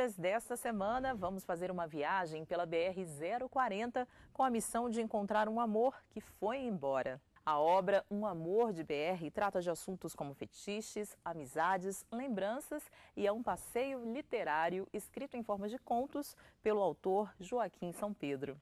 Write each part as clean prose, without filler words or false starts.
Notícias desta semana, vamos fazer uma viagem pela BR-040 com a missão de encontrar um amor que foi embora. A obra Um Amor de BR trata de assuntos como fetiches, amizades, lembranças e é um passeio literário escrito em forma de contos pelo autor Joaquim São Pedro.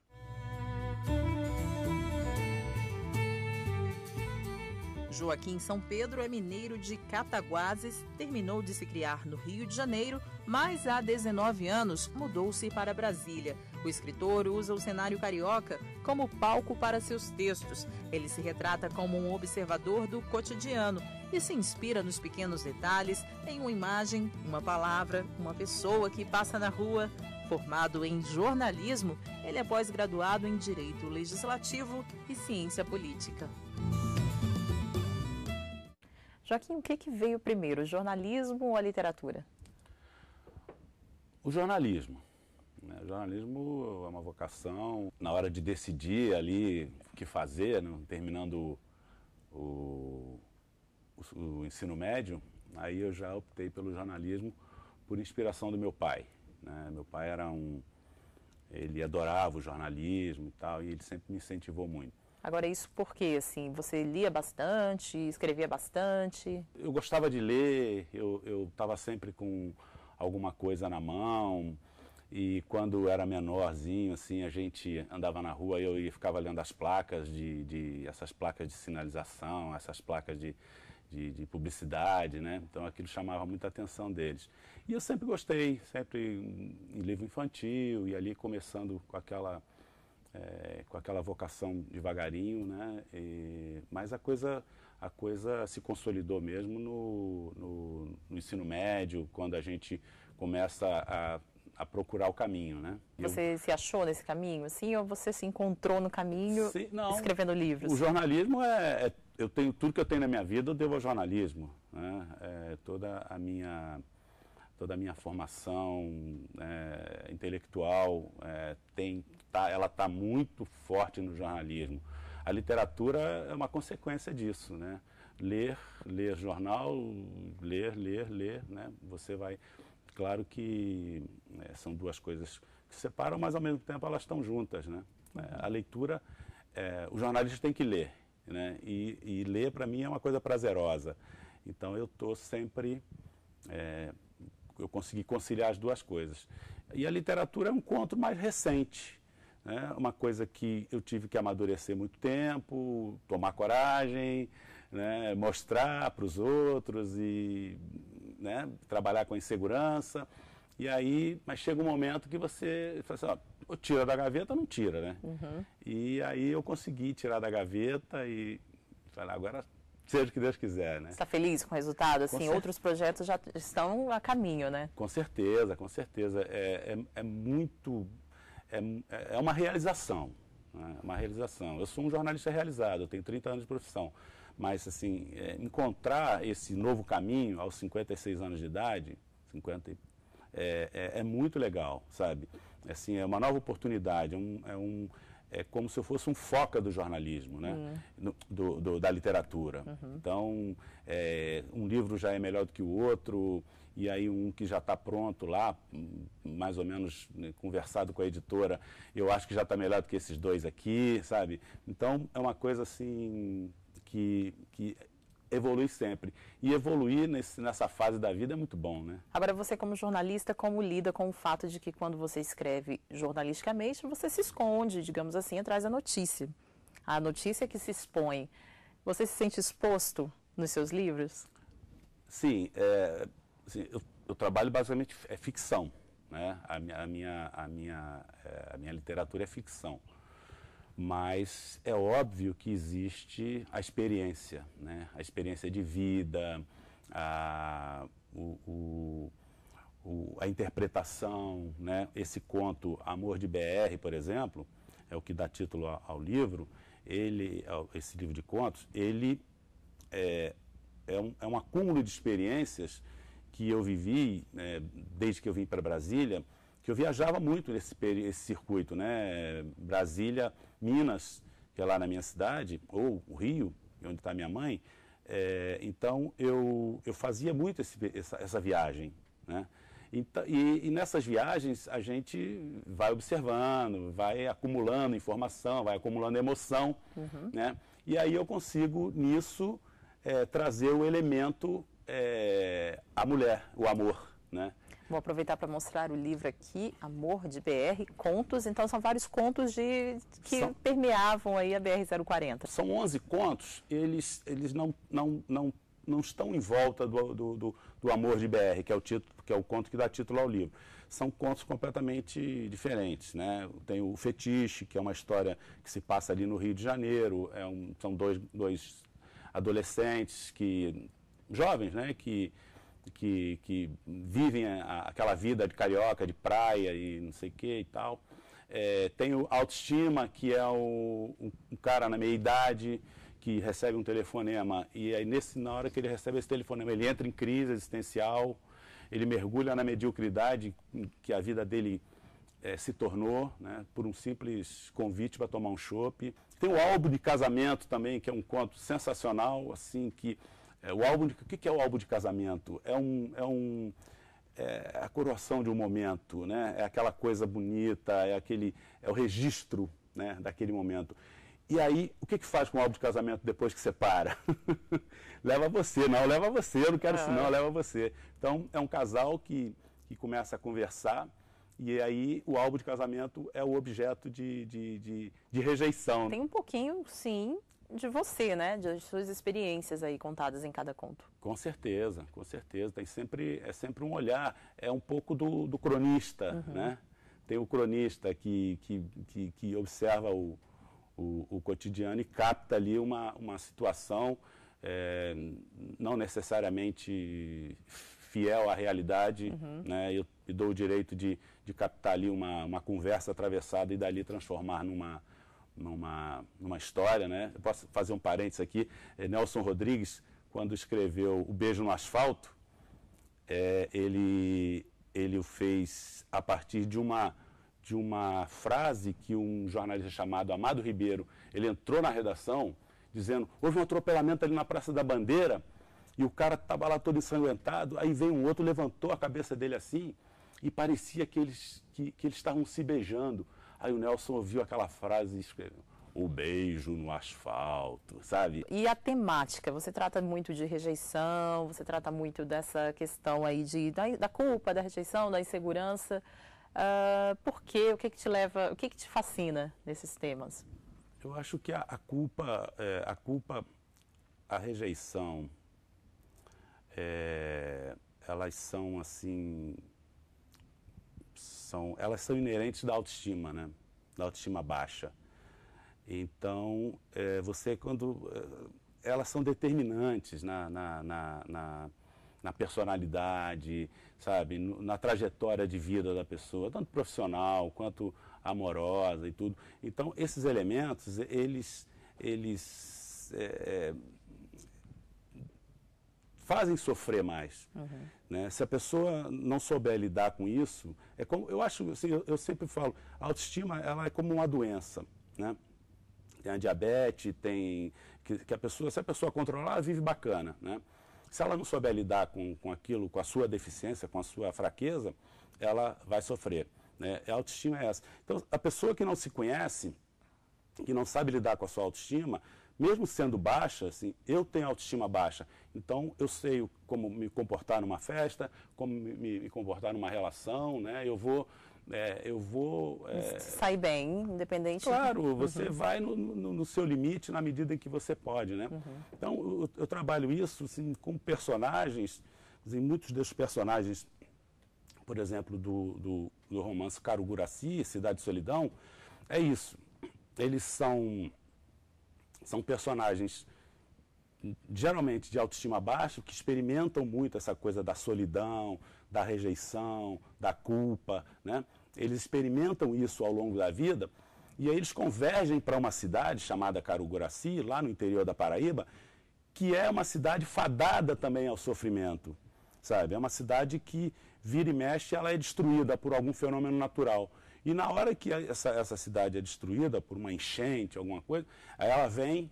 Joaquim São Pedro é mineiro de Cataguases, terminou de se criar no Rio de Janeiro, mas há 19 anos mudou-se para Brasília. O escritor usa o cenário carioca como palco para seus textos. Ele se retrata como um observador do cotidiano e se inspira nos pequenos detalhes, em uma imagem, uma palavra, uma pessoa que passa na rua. Formado em jornalismo, ele é pós-graduado em Direito Legislativo e Ciência Política. Joaquim, o que veio primeiro, o jornalismo ou a literatura? O jornalismo. O jornalismo é uma vocação. Na hora de decidir ali o que fazer, né, terminando o ensino médio, aí eu já optei pelo jornalismo por inspiração do meu pai. Né? Meu pai ele adorava o jornalismo e tal, e ele sempre me incentivou muito. Agora, isso por quê? Assim, você lia bastante, escrevia bastante? Eu gostava de ler, eu estava sempre com alguma coisa na mão, e quando era menorzinho, assim, a gente andava na rua e eu ficava lendo as placas, essas placas de sinalização, essas placas de publicidade, né? Então aquilo chamava muita atenção deles. E eu sempre gostei, sempre em livro infantil, e ali começando com aquela vocação devagarinho, né? Mas a coisa se consolidou mesmo no ensino médio, quando a gente começa a procurar o caminho, né? Você se achou nesse caminho, assim, ou você se encontrou no caminho escrevendo livros? O jornalismo eu tenho tudo que eu tenho na minha vida, eu devo ao jornalismo, né? Toda a minha formação intelectual ela está muito forte no jornalismo. A literatura é uma consequência disso, né? Ler jornal, ler, né? Você vai... Claro que são duas coisas que se separam, mas ao mesmo tempo elas estão juntas, né? A leitura, o jornalista tem que ler, né? E ler para mim é uma coisa prazerosa. Então eu estou sempre... eu consegui conciliar as duas coisas. E a literatura é um conto mais recente, né? Uma coisa que eu tive que amadurecer muito tempo, tomar coragem, né? Mostrar para os outros e, né? Trabalhar com a insegurança. E aí, mas chega um momento que você fala assim, ou tira da gaveta ou não tira, né? Uhum. E aí eu consegui tirar da gaveta e falar, agora... seja o que Deus quiser, né? Você está feliz com o resultado? Assim, outros projetos já estão a caminho, né? Com certeza, com certeza. É uma realização, né? Uma realização. Eu sou um jornalista realizado, eu tenho 30 anos de profissão. Mas, assim, encontrar esse novo caminho aos 56 anos de idade, é muito legal, sabe? Assim, é uma nova oportunidade, é como se eu fosse um foca do jornalismo, né? Da literatura. Uhum. Então, um livro já é melhor do que o outro, e aí um que já está pronto lá, mais ou menos, né, conversado com a editora, eu acho que já está melhor do que esses dois aqui, sabe? Então, é uma coisa assim que evolui sempre. E evoluir nessa fase da vida é muito bom, né? Agora, você como jornalista, como lida com o fato de que quando você escreve jornalisticamente, você se esconde, digamos assim, atrás da notícia. A notícia que se expõe. Você se sente exposto nos seus livros? Sim, assim, eu trabalho basicamente ficção, né? A minha literatura é ficção. Mas é óbvio que existe a experiência, né? A experiência de vida, a interpretação, né? Esse conto Amor de BR, por exemplo, é o que dá título ao livro. Esse livro de contos, ele é um acúmulo de experiências que eu vivi desde que eu vim para Brasília, que eu viajava muito nesse circuito, né? Brasília, Minas, que é lá na minha cidade, ou o Rio, onde está minha mãe. Então, eu fazia muito essa viagem, né? E nessas viagens a gente vai observando, vai acumulando informação, vai acumulando emoção, né? E aí eu consigo, nisso, trazer o elemento, a mulher, o amor, né? Vou aproveitar para mostrar o livro aqui, Amor de BR, contos. Então, são vários contos que permeavam aí a BR-040. São 11 contos, eles não estão em volta do Amor de BR, que é o título, que é o conto que dá título ao livro. São contos completamente diferentes, né? Tem o Fetiche, que é uma história que se passa ali no Rio de Janeiro. São dois adolescentes, jovens, né? Que vivem aquela vida de carioca, de praia e não sei o que e tal. Tem o Autoestima, que é um cara na meia-idade que recebe um telefonema e aí na hora que ele recebe esse telefonema ele entra em crise existencial, ele mergulha na mediocridade que a vida dele se tornou, né, por um simples convite para tomar um chopp. Tem o Álbum de Casamento também, que é um conto sensacional, assim, que o que é o álbum de casamento? É a coroação de um momento, né? É aquela coisa bonita, é o registro, né, daquele momento. E aí, o que faz com o álbum de casamento depois que separa? Leva você, eu não quero isso não, leva você. Então, é um casal que começa a conversar e aí o álbum de casamento é o objeto de rejeição. Tem um pouquinho, sim, de você, né? De suas experiências aí contadas em cada conto. Com certeza, com certeza. É sempre um olhar, é um pouco do cronista, né? Tem o cronista que observa o cotidiano e capta ali uma situação não necessariamente fiel à realidade, né? Eu dou o direito de captar ali uma conversa atravessada e dali transformar numa história, né? Eu posso fazer um parênteses aqui. Nelson Rodrigues, quando escreveu O Beijo no Asfalto, ele o fez a partir de uma frase que um jornalista chamado Amado Ribeiro, ele entrou na redação dizendo: houve um atropelamento ali na Praça da Bandeira e o cara estava lá todo ensanguentado, aí veio um outro, levantou a cabeça dele assim e parecia que eles estavam se beijando. Aí o Nelson ouviu aquela frase e escreveu: o beijo no asfalto, sabe? E a temática? Você trata muito de rejeição, você trata muito dessa questão aí da culpa, da rejeição, da insegurança. Por quê? O que te leva, o que te fascina nesses temas? Eu acho que a culpa, a rejeição, elas são assim... elas são inerentes da autoestima, né? Da autoestima baixa. Então, elas são determinantes na personalidade, sabe? Na trajetória de vida da pessoa, tanto profissional quanto amorosa e tudo. Então, esses elementos, eles fazem sofrer mais. Né? Se a pessoa não souber lidar com isso, eu acho, assim, eu sempre falo, a autoestima ela é como uma doença, né? Tem a diabetes, se a pessoa controlar, ela vive bacana, né? Se ela não souber lidar com aquilo, com a sua deficiência, com a sua fraqueza, ela vai sofrer, né? A autoestima é essa. Então, a pessoa que não se conhece, que não sabe lidar com a sua autoestima, mesmo sendo baixa, assim, eu tenho autoestima baixa, então eu sei como me comportar numa festa, como me comportar numa relação, né? Eu vou sair bem, independente. Claro, você vai no seu limite na medida em que você pode, né? Então, eu trabalho isso assim, com personagens, assim, muitos desses personagens, por exemplo, do romance Caro Guracy, Cidade de Solidão, é isso. Eles são personagens geralmente de autoestima baixa, que experimentam muito essa coisa da solidão, da rejeição, da culpa, né? Eles experimentam isso ao longo da vida e aí eles convergem para uma cidade chamada Caro Guracy, lá no interior da Paraíba, que é uma cidade fadada também ao sofrimento, sabe? É uma cidade que vira e mexe, ela é destruída por algum fenômeno natural. E na hora que essa cidade é destruída por uma enchente, alguma coisa, aí ela vem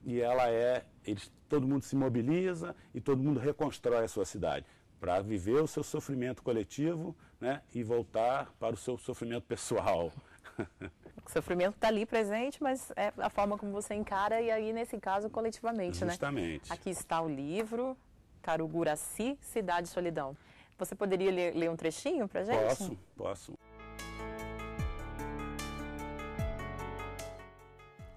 e todo mundo se mobiliza e todo mundo reconstrói a sua cidade. para viver o seu sofrimento coletivo, né, e voltar para o seu sofrimento pessoal. O sofrimento está ali presente, mas é a forma como você encara, e aí, nesse caso, coletivamente, Justamente. né? Aqui está o livro, Caruguraci, Cidade e Solidão. Você poderia ler um trechinho para a gente? Posso.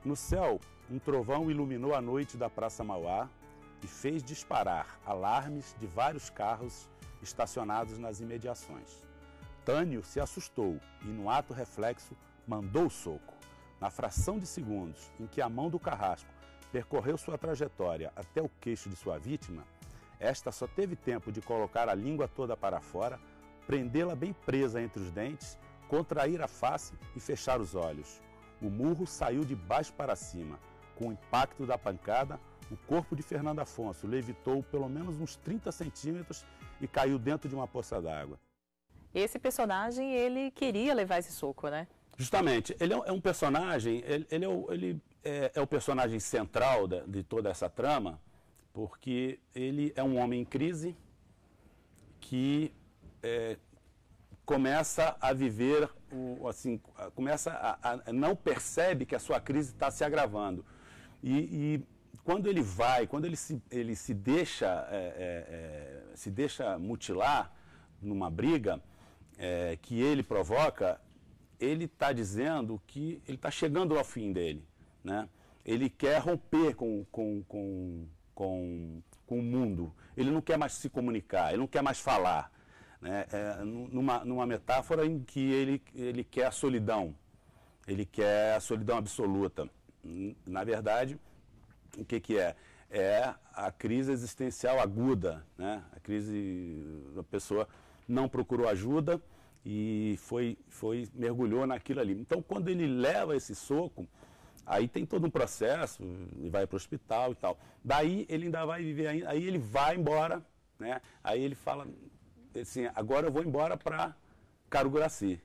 No céu, um trovão iluminou a noite da Praça Mauá e fez disparar alarmes de vários carros estacionados nas imediações. Tânio se assustou e, no ato reflexo, mandou o soco. Na fração de segundos em que a mão do carrasco percorreu sua trajetória até o queixo de sua vítima, esta só teve tempo de colocar a língua toda para fora, prendê-la bem presa entre os dentes, contrair a face e fechar os olhos. O murro saiu de baixo para cima. Com o impacto da pancada, o corpo de Fernando Afonso levitou pelo menos uns 30 centímetros e caiu dentro de uma poça d'água. Esse personagem, ele queria levar esse soco, né? Justamente, ele é um personagem, ele é o personagem central de toda essa trama, porque ele é um homem em crise que começa a viver, não percebe que a sua crise está se agravando. E quando ele se deixa mutilar numa briga que ele provoca, ele está dizendo que ele está chegando ao fim dele, né? Ele quer romper com o mundo, ele não quer mais se comunicar, ele não quer mais falar, né? Numa metáfora em que ele quer a solidão, ele quer a solidão absoluta. Na verdade, o que é? É a crise existencial aguda, né? A crise, a pessoa não procurou ajuda e mergulhou naquilo ali. Então, quando ele leva esse soco, aí tem todo um processo, ele vai para o hospital e tal. Daí ele ainda vai viver, aí ele vai embora, né? Aí ele fala assim, agora eu vou embora para Caruguraci,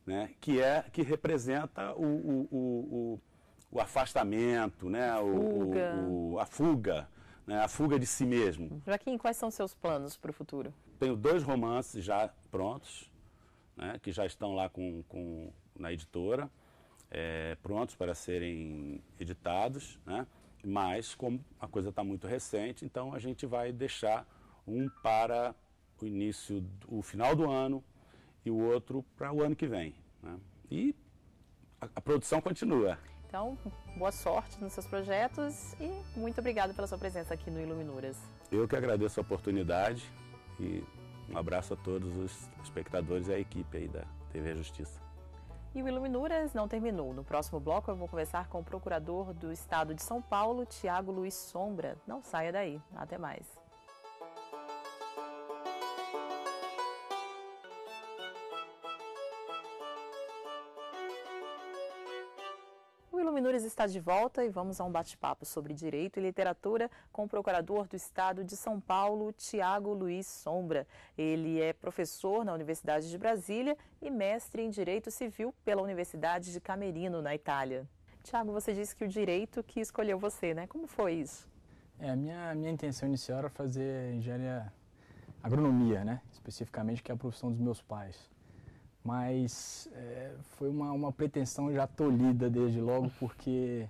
né? Que representa o afastamento, né? A fuga, né? A fuga de si mesmo. Joaquim, quais são seus planos para o futuro? Tenho 2 romances já prontos, né? Que já estão lá na editora, prontos para serem editados, né? Mas como a coisa está muito recente, então a gente vai deixar um para o final do ano e o outro para o ano que vem, né? E a produção continua. Então, boa sorte nos seus projetos e muito obrigado pela sua presença aqui no Iluminuras. Eu que agradeço a oportunidade e um abraço a todos os espectadores e a equipe aí da TV Justiça. E o Iluminuras não terminou. No próximo bloco eu vou conversar com o procurador do Estado de São Paulo, Tiago Luiz Sombra. Não saia daí. Até mais. O Iluminuras está de volta e vamos a um bate-papo sobre direito e literatura com o procurador do Estado de São Paulo, Tiago Luiz Sombra. Ele é professor na Universidade de Brasília e mestre em Direito Civil pela Universidade de Camerino, na Itália. Tiago, você disse que o direito que escolheu você, né? Como foi isso? A minha intenção inicial era fazer engenharia agronomia, né? Especificamente, que é a profissão dos meus pais. Mas foi uma pretensão já tolhida desde logo, porque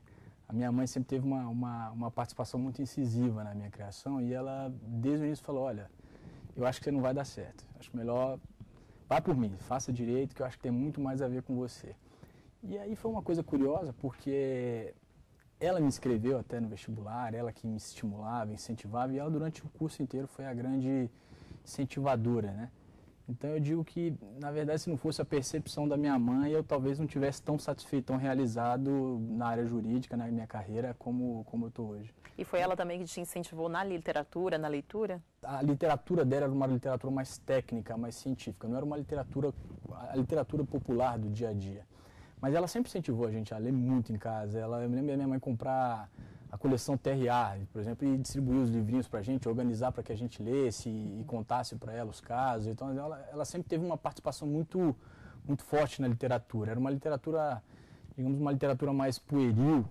a minha mãe sempre teve uma participação muito incisiva na minha criação e ela, desde o início, falou, olha, eu acho que você não vai dar certo, acho melhor, vá por mim, faça direito, que eu acho que tem muito mais a ver com você. E aí foi uma coisa curiosa, porque ela me inscreveu até no vestibular, ela que me estimulava, incentivava, e ela durante o curso inteiro foi a grande incentivadora, né? Então eu digo que, na verdade, se não fosse a percepção da minha mãe, eu talvez não tivesse tão satisfeito, tão realizado na área jurídica, na minha carreira, como eu estou hoje. E foi ela também que te incentivou na literatura, na leitura? A literatura dela era uma literatura mais técnica, mais científica, não era a literatura popular do dia a dia. Mas ela sempre incentivou a gente a ler muito em casa. Eu me lembro da minha mãe comprar a coleção TRA, por exemplo, e distribuir os livrinhos para a gente, organizar para que a gente lesse e contasse para ela os casos. Então, ela sempre teve uma participação muito, muito forte na literatura. Era uma literatura, digamos, uma literatura mais pueril,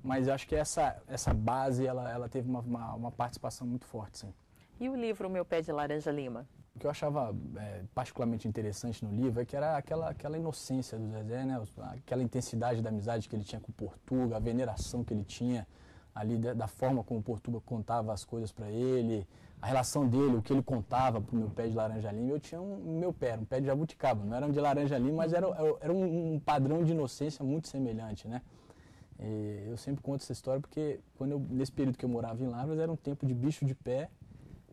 mas acho que essa base, ela teve uma participação muito forte, sim. E o livro O Meu Pé de Laranja Lima? O que eu achava particularmente interessante no livro é que era aquela inocência do Zezé, né? Aquela intensidade da amizade que ele tinha com o Portuga, a veneração que ele tinha ali da forma como o Portuga contava as coisas para ele, a relação dele, o que ele contava para o meu pé de laranja lima. Eu tinha um pé de jabuticaba, não era um de laranja lima, mas era um padrão de inocência muito semelhante, né? E eu sempre conto essa história porque nesse período que eu morava em Lavras era um tempo de bicho de pé,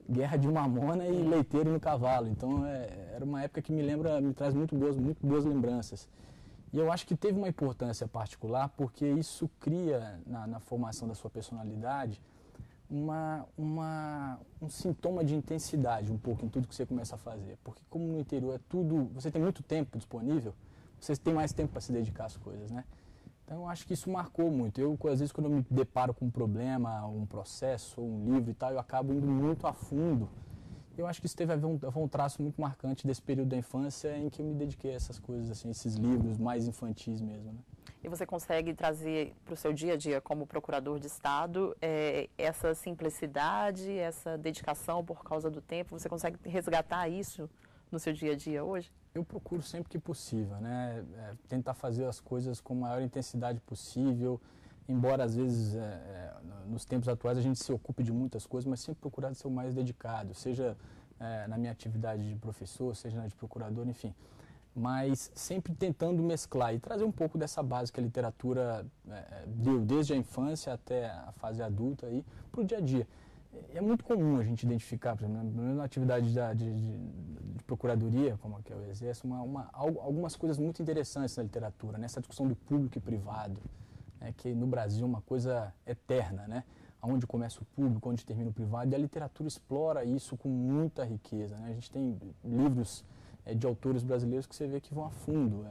guerra de mamona e leiteiro no cavalo. Então era uma época que me traz muito boas lembranças. E eu acho que teve uma importância particular porque isso cria na formação da sua personalidade um sintoma de intensidade um pouco em tudo que você começa a fazer. Porque como no interior você tem muito tempo disponível, você tem mais tempo para se dedicar às coisas, né? Então eu acho que isso marcou muito. Às vezes, quando eu me deparo com um problema, um processo, um livro e tal, eu acabo indo muito a fundo. Eu acho que isso teve a ver um traço muito marcante desse período da infância em que eu me dediquei a essas coisas, assim, esses livros mais infantis mesmo, né? E você consegue trazer para o seu dia a dia como procurador de Estado essa simplicidade, essa dedicação por causa do tempo? Você consegue resgatar isso no seu dia a dia hoje? Eu procuro sempre que possível, né? Tentar fazer as coisas com a maior intensidade possível, embora às vezes nos tempos atuais a gente se ocupe de muitas coisas, mas sempre procurar ser o mais dedicado, seja na minha atividade de professor, seja na de procurador, enfim. Mas sempre tentando mesclar e trazer um pouco dessa base que a literatura deu desde a infância até a fase adulta para o dia a dia. É muito comum a gente identificar, por exemplo, na atividade de procuradoria, como a que eu exerço, algumas coisas muito interessantes na literatura, nessa discussão do público e privado, né, que no Brasil é uma coisa eterna, né? Onde começa o público, onde termina o privado, e a literatura explora isso com muita riqueza, né? A gente tem livros de autores brasileiros que você vê que vão a fundo,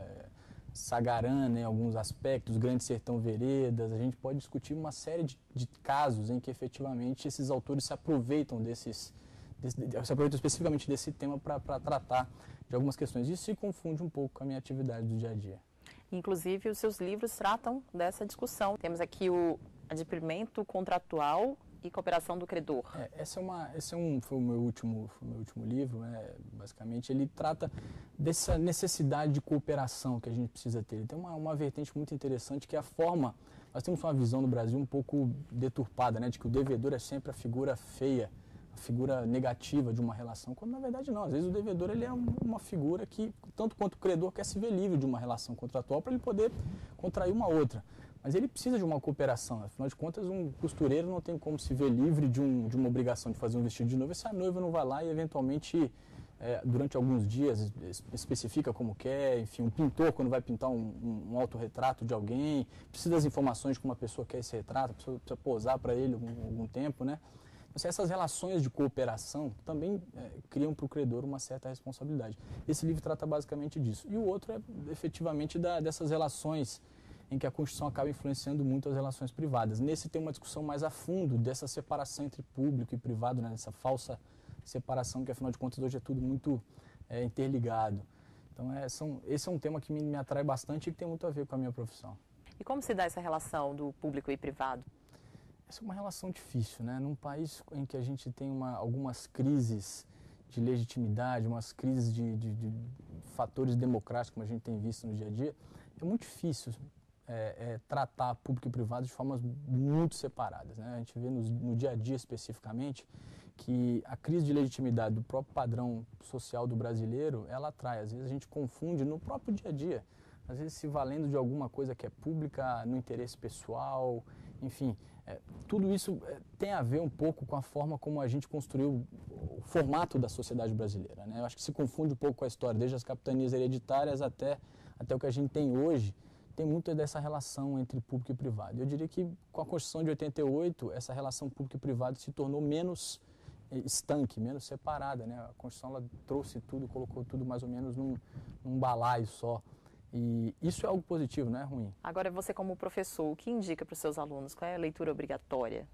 Sagarana em alguns aspectos, Grande Sertão Veredas. A gente pode discutir uma série de casos em que efetivamente esses autores se aproveitam especificamente desse tema para tratar de algumas questões. Isso se confunde um pouco com a minha atividade do dia a dia. Inclusive, os seus livros tratam dessa discussão. Temos aqui o adimplemento contratual e cooperação do credor. Foi o meu último livro, né? Basicamente ele trata dessa necessidade de cooperação que a gente precisa ter. Ele tem uma vertente muito interessante que é a forma, nós temos uma visão no Brasil um pouco deturpada, né? De que o devedor é sempre a figura feia, a figura negativa de uma relação, quando na verdade não. Às vezes o devedor ele é uma figura que, tanto quanto o credor, quer se ver livre de uma relação contratual para ele poder contrair uma outra. Mas ele precisa de uma cooperação, afinal de contas um costureiro não tem como se ver livre de uma obrigação de fazer um vestido de noiva se a noiva não vai lá e eventualmente durante alguns dias especifica como quer, enfim, um pintor quando vai pintar um autorretrato de alguém, precisa das informações de como a pessoa quer esse retrato, precisa posar para ele algum tempo, né? Então, essas relações de cooperação também criam para o credor uma certa responsabilidade. Esse livro trata basicamente disso. E o outro é efetivamente dessas relações em que a Constituição acaba influenciando muito as relações privadas. Nesse tem uma discussão mais a fundo dessa separação entre público e privado, né? Essa falsa separação que, afinal de contas, hoje é tudo muito interligado. Então, esse é um tema que me atrai bastante e que tem muito a ver com a minha profissão. E como se dá essa relação do público e privado? Essa é uma relação difícil, né? Num país em que a gente tem algumas crises de legitimidade, umas crises de fatores democráticos, como a gente tem visto no dia a dia, é muito difícil tratar público e privado de formas muito separadas, né? A gente vê no dia a dia especificamente que a crise de legitimidade do próprio padrão social do brasileiro, ela atrai. Às vezes a gente confunde no próprio dia a dia, às vezes se valendo de alguma coisa que é pública no interesse pessoal, enfim. Tudo isso tem a ver um pouco com a forma como a gente construiu o formato da sociedade brasileira, né? Eu acho que se confunde um pouco com a história, desde as capitanias hereditárias até o que a gente tem hoje. Tem muito dessa relação entre público e privado. Eu diria que com a Constituição de 88, essa relação público e privado se tornou menos estanque, menos separada, né? A Constituição ela trouxe tudo, colocou tudo mais ou menos num balaio só. E isso é algo positivo, não é ruim. Agora, você como professor, o que indica para os seus alunos? Qual é a leitura obrigatória?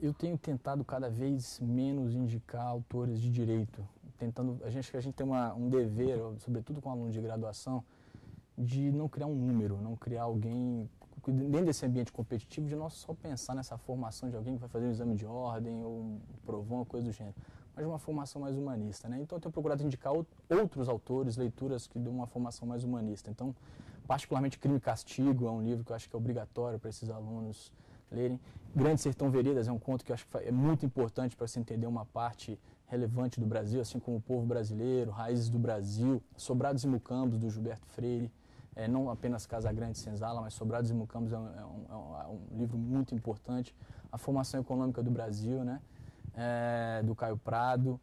Eu tenho tentado cada vez menos indicar autores de direito. A gente tem um dever, sobretudo com alunos de graduação, de não criar um número, não criar alguém dentro desse ambiente competitivo, de não só pensar nessa formação de alguém que vai fazer um exame de ordem ou um provão, coisa do gênero, mas de uma formação mais humanista, né? Então eu tenho procurado indicar outros autores, leituras que dão uma formação mais humanista. Então, particularmente Crime e Castigo é um livro que eu acho que é obrigatório para esses alunos lerem. Grande Sertão Veredas é um conto que eu acho que é muito importante para se entender uma parte relevante do Brasil, assim como o povo brasileiro, Raízes do Brasil, Sobrados e Mucambos, do Gilberto Freire. Não apenas Casagrande e Senzala, mas Sobrados e Mucambos é um livro muito importante. A Formação Econômica do Brasil, né? Do Caio Prado.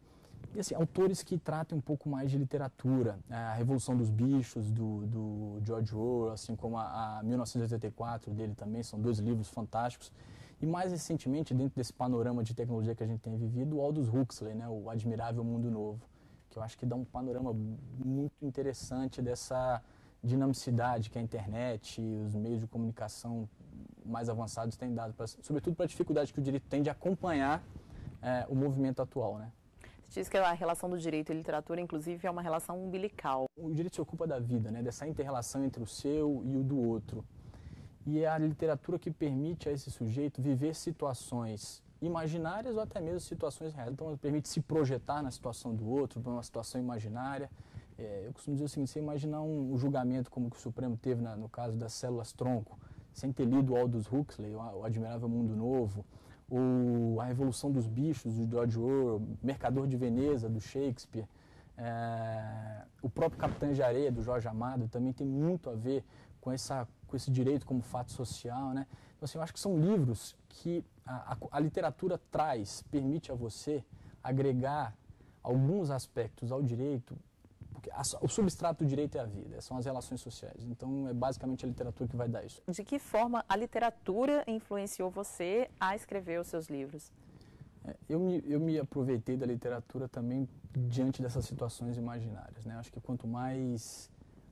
E assim, autores que tratem um pouco mais de literatura. A Revolução dos Bichos, do George Orwell, assim como a 1984 dele também, são 2 livros fantásticos. E mais recentemente, dentro desse panorama de tecnologia que a gente tem vivido, o Aldous Huxley, né? O Admirável Mundo Novo, que eu acho que dá um panorama muito interessante dessa dinamicidade que a internet e os meios de comunicação mais avançados têm dado, sobretudo para a dificuldade que o direito tem de acompanhar o movimento atual, né? Você diz que a relação do direito e literatura, inclusive, é uma relação umbilical. O direito se ocupa da vida, né? Dessa inter-relação entre o seu e o do outro. E é a literatura que permite a esse sujeito viver situações imaginárias ou até mesmo situações reais. Então, permite se projetar na situação do outro, para uma situação imaginária. Eu costumo dizer o seguinte, você imaginar um julgamento como o que o Supremo teve no caso das células-tronco, sem ter lido Aldous Huxley, o Admirável Mundo Novo, ou A Revolução dos Bichos, do George Orwell, Mercador de Veneza, do Shakespeare, o próprio Capitães de Areia, do Jorge Amado, também tem muito a ver com esse direito como fato social, né? Então, assim, eu acho que são livros que a literatura permite a você agregar alguns aspectos ao direito, porque o substrato do direito é a vida, são as relações sociais. Então, é basicamente a literatura que vai dar isso. De que forma a literatura influenciou você a escrever os seus livros? Eu me aproveitei da literatura também diante dessas situações imaginárias, né? Acho que quanto mais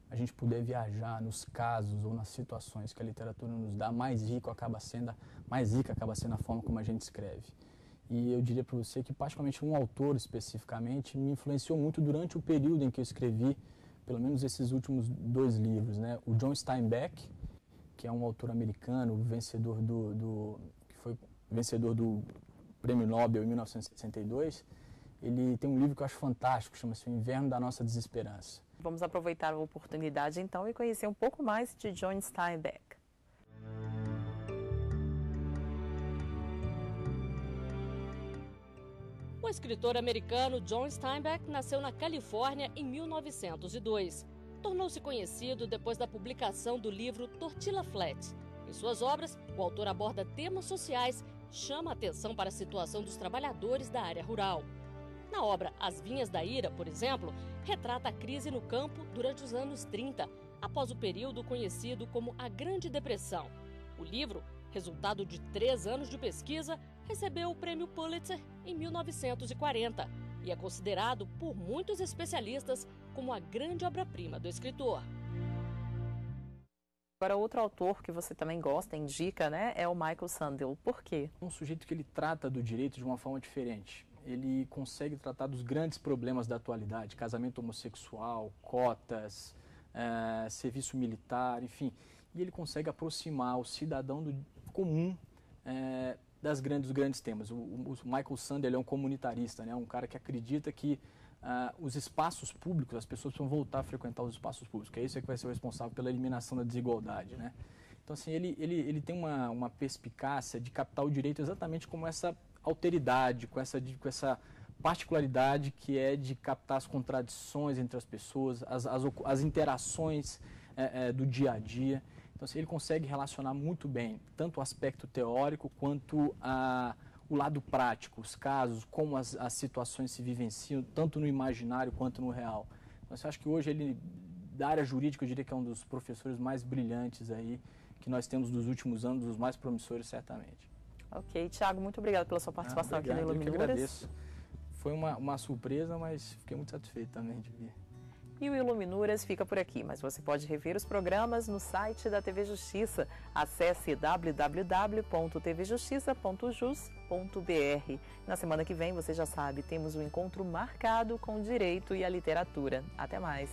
a gente puder viajar nos casos ou nas situações que a literatura nos dá, mais rica acaba sendo a forma como a gente escreve. E eu diria para você que, particularmente, um autor especificamente me influenciou muito durante o período em que eu escrevi, pelo menos esses últimos 2 livros, né? O John Steinbeck, que é um autor americano, vencedor que foi vencedor do Prêmio Nobel em 1962, ele tem um livro que eu acho fantástico, chama-se O Inverno da Nossa Desesperança. Vamos aproveitar a oportunidade, então, e conhecer um pouco mais de John Steinbeck. O escritor americano John Steinbeck nasceu na Califórnia em 1902. Tornou-se conhecido depois da publicação do livro Tortilla Flat. Em suas obras, o autor aborda temas sociais, chama a atenção para a situação dos trabalhadores da área rural. Na obra As Vinhas da Ira, por exemplo, retrata a crise no campo durante os anos 30, após o período conhecido como a Grande Depressão. O livro, resultado de 3 anos de pesquisa, recebeu o Prêmio Pulitzer em 1940 e é considerado por muitos especialistas como a grande obra-prima do escritor. Agora, outro autor que você também gosta, indica, né, é o Michael Sandel. Por quê? É um sujeito que ele trata do direito de uma forma diferente. Ele consegue tratar dos grandes problemas da atualidade, casamento homossexual, cotas, serviço militar, enfim. E ele consegue aproximar o cidadão comum dos grandes temas. O Michael Sandel é um comunitarista, né? Um cara que acredita que os espaços públicos, as pessoas precisam voltar a frequentar os espaços públicos, que é isso que vai ser o responsável pela eliminação da desigualdade, né? Então, assim, ele tem uma perspicácia de captar o direito exatamente como essa alteridade, com essa particularidade que é de captar as contradições entre as pessoas, as interações do dia a dia. Então, assim, ele consegue relacionar muito bem tanto o aspecto teórico quanto o lado prático, os casos, como as situações se vivenciam, tanto no imaginário quanto no real. Então, eu acho que hoje ele, da área jurídica, eu diria que é um dos professores mais brilhantes aí que nós temos dos últimos anos, dos mais promissores, certamente. Ok, Thiago, muito obrigado pela sua participação aqui no Iluminuras. Eu que agradeço. Foi uma surpresa, mas fiquei muito satisfeito também de vir. E o Iluminuras fica por aqui, mas você pode rever os programas no site da TV Justiça. Acesse www.tvjustiça.jus.br. Na semana que vem, você já sabe, temos um encontro marcado com o direito e a literatura. Até mais!